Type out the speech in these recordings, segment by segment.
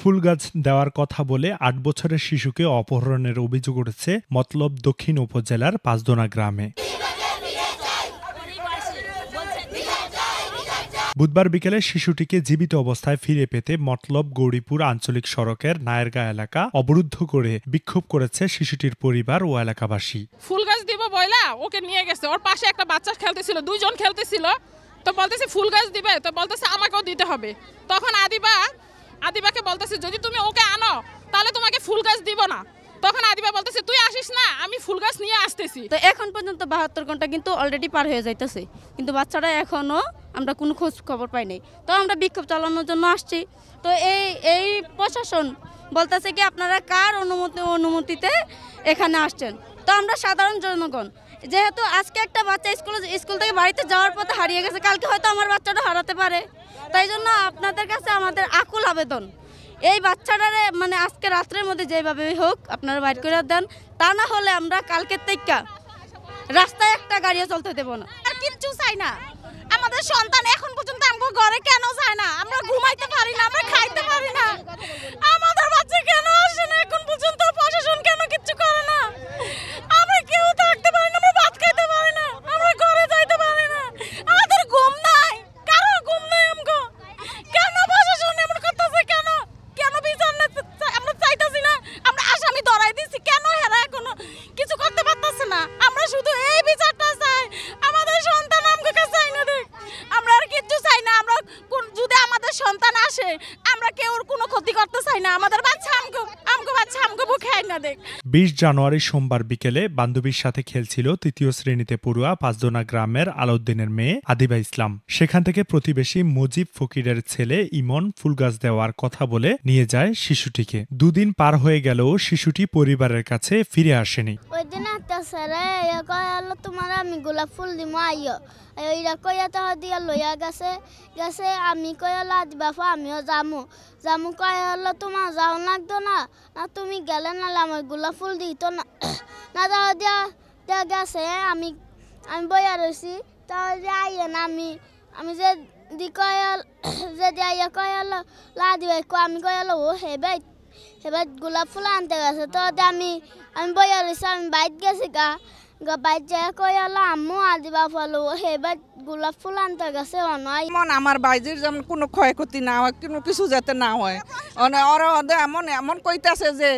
ফুল গাছ দেওয়ার কথা বলে ৮ বছরের শিশুকে অপহরণের অভিযোগ উঠেছে মতলব দক্ষিণ উপজেলার পাঁচদোনা গ্রামে। বুধবার বিকেলে শিশুটিকে জীবিত অবস্থায় ফিরে পেতে মতলব গৌরীপুর আঞ্চলিক সড়কের নায়েরগা এলাকা অবরুদ্ধ করে বিক্ষোভ করেছে শিশুটির পরিবার ও এলাকাবাসী। ফুল গাছ দিব বইলা ওকে নিয়ে গেছে, ওর পাশে একটা বাচ্চা খেলতেছিল, দুইজন খেলতেছিল, তো বলতেছে ফুল গাছ দিবে, তো বলতেছে আমাকেও দিতে হবে। তখন আদিবাকে বলতেছে যদি তুমি ওকে আনো তাহলে তোমাকে ফুল গাছ দিব না। তখন আদিবা বলতেছে তুই আসিস না, আমি ফুল গাছ নিয়ে আসতেছি। তো এখন পর্যন্ত 72 ঘন্টা কিন্তু অলরেডি পার হয়ে যাইতেছে, কিন্তু বাচ্চারা এখনো আমরা কোনো খোঁজ খবর পাই নাই। তো আমরা বিক্ষোভ চালানোর জন্য আসছি। তো এই প্রশাসন বলতেছে কি আপনারা কার অনুমতিতে এখানে আসছেন। তো আমরা সাধারণ জনগণ, যেহেতু আজকে একটা বাচ্চা স্কুল থেকে বাড়িতে যাওয়ার পথে হারিয়ে গেছে, কালকে হয়তো আমার বাচ্চাটা হারাতে পারে। তাই জন্য আপনাদের কাছে আমাদের আকুল আবেদন, এই বাচ্চাটারে মানে আজকে রাত্রের মধ্যে যেভাবে হোক আপনারা বাইর করে দেন, তা না হলে আমরা কালকের থেকে রাস্তায় একটা গাড়িও চলতে দেব না। আর কিচ্ছু চাই না, আমাদের সন্তান এখন পর্যন্ত আমাদের ঘরে কেন যায় না? আমরা ঘুমাইতে পারি না, আমরা খাইতে পারি না, আমাদের বাচ্চা কেন আসে না এখন পর্যন্ত? প্রশাসন কেন কিচ্ছু করে না? আমরা কেউ থাকতে পারি না, আমরা ভাত খাইতে পারি না, আমরা ঘরে যাইতে পারি না, আমাদের ঘুম নাই, কারো ঘুম নাই। আমগো কেন প্রশাসন এমন করতেছে? কেন বিচার না? আমরা চাইতাছি না, আমরা আসামি ধরাই দিছি, কেন এরা এখনো কিছু করতে পারতেছে না? আমরা শুধু এই বিচারটা চাই, আমাদের সন্তান আমগো কাছে চাই না দেখ, আমরা আর কিচ্ছু চাই না। আমরা যদি আমাদের সন্তান আসে আমরা কেউ কোনো ক্ষতি করতে চাই না, আমাদের বাচ্চা আমগো বাচ্চা আমগো বুকে আই না দেখ। 20 জানুয়ারি সোমবার বিকেলে বান্ধবীর সাথে খেলছিল তৃতীয় শ্রেণীতে পড়ুয়া পাঁচদোনা গ্রামের আলাউদ্দিনের মেয়ে আদিবা ইসলাম। সেখান থেকে প্রতিবেশী মুজিব ফকিরের ছেলে ইমন ফুল গাছ দেওয়ার কথা বলে নিয়ে যায় শিশুটিকে। দুদিন পার হয়ে গেলেও শিশুটি পরিবারের কাছে ফিরে আসেনি। ওই দিন একটা স্যারে কয়ালো তোমার আমি গোলাপ ফুল দিব আইও, ওইরা কয়া তো দিয়া লইয়া গেছে। আমি কয়ালো আদিবাফা আমিও যামু কয়ালো তোমার যাও লাগতো না, তুমি গেলে নালে আমার গোলাপ ফুল দিত না যাও দিয়া গেছে। আমি বইয়া রয়েছি, তাহলে আইয়ে না আমি যে দি কয়াল যে দিয়া কয়ালো লাদিবাই আমি কয়ালো ও হেবাই গোলাপ ফুল আনতে গেছে। তো আমি বইয়া রয়েছি, আমি বাইক গেছি বাইক যায় কয়ালো আম্মু আদিবা ফলো হেবাই গোলাপ ফুল আনতে গেছে। আমার বাইজির যেমন কোনো ক্ষয়ক্ষতি না হয়, কোনো কিছু যাতে না হয়। ওরা এমন কইতাছে যে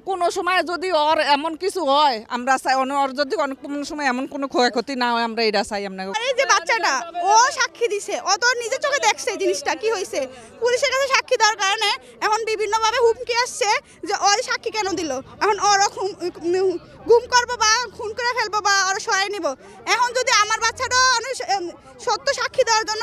কোনো সময় যদি ওর এমন কিছু হয় আমরা চাই, ওর যদি কোনো সময় এমন কোনো ক্ষয়ক্ষতি না হয় আমরা এটা চাই। আমরা এই যে বাচ্চাটা ও সাক্ষী দিছে, ও তো নিজের চোখে দেখছে জিনিসটা কি হয়েছে। পুলিশের কাছে সাক্ষী দেওয়ার কারণে এখন বিভিন্নভাবে হুমকি আসছে যে ওই সাক্ষী কেন দিল, এখন ওরা গুম করবো বা খুন করে ফেলবো বা ওরা সরাই নিব। এখন যদি আমার বাচ্চাটা সত্য সাক্ষী দেওয়ার জন্য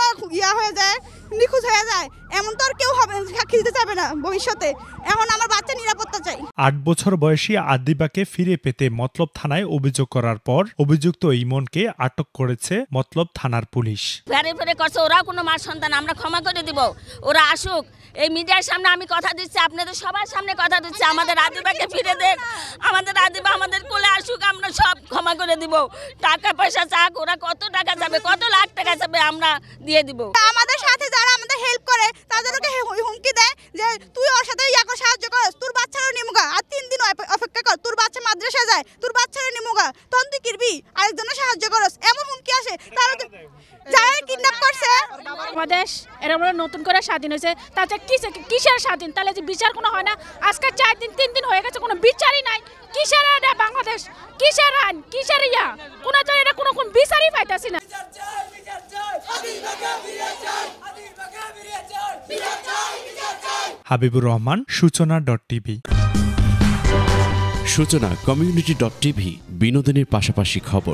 হয়ে যায়, নিখোঁজ হয়ে যায়, এমন তো আর কেউ হবে সাক্ষী দিতে চাবে না ভবিষ্যতে। এখন আমার বাচ্চা নিরাপত্তা চাই। 8 বছর বয়সী আদিবাকে ফিরে পেতে মতলব থানায় অভিযোগ করার পর অভিযুক্ত ইমনকে আটক করেছে মতলব থানার পুলিশ। ফেরে করছে, ওরাও কোনো মার সন্তান, আমরা ক্ষমা করে দিব, ওরা আসুক। এই মিডিয়ার সামনে আমি কথা দিচ্ছি, আপনাদের সবার সামনে কথা দিচ্ছি, আমাদের আদিবাকে ফিরে দেখ, আমাদের আদিবা আমাদের কোলে আসুক, আমরা সব ক্ষমা করে দিব। টাকা পয়সা চাক, ওরা কত টাকা যাবে, কত লাখ টাকা যাবে, আমরা দিয়ে দিব। আমাদের সাথে যারা আমাদের হেল্প করে তাদেরকে হুমকি দেয় যে তুই ওর সাথে সাহায্য কর, তোর বাচ্চারও নিমুগা, আর 3 দিন অপেক্ষা কর, তোর বাচ্চা মাদ্রাসায় যায়, তোর বাচ্চারও নিমুগা, তখন তুই কিরবি আরেকজনের সাহায্য করস, এমন হুমকি আসে। তারা যারা কিডন্যাপ করছে বাংলাদেশ এরা নতুন করে স্বাধীন হয়েছে, তাতে কিসের স্বাধীন? তাহলে যে বিচার কোনো হয় না? আজকে 4 দিন 3 দিন হয়ে গেছে, কোনো বিচারই নাই। কিসের এটা বাংলাদেশ? কিসের আইন? কিসের কোনো এটা কোনো বিচারই পাইতাছি না। হাবিবুর রহমান, সূচনা.টিভি। সূচনা কমিউনিটি.টিভি, বিনোদনের পাশাপাশি খবর।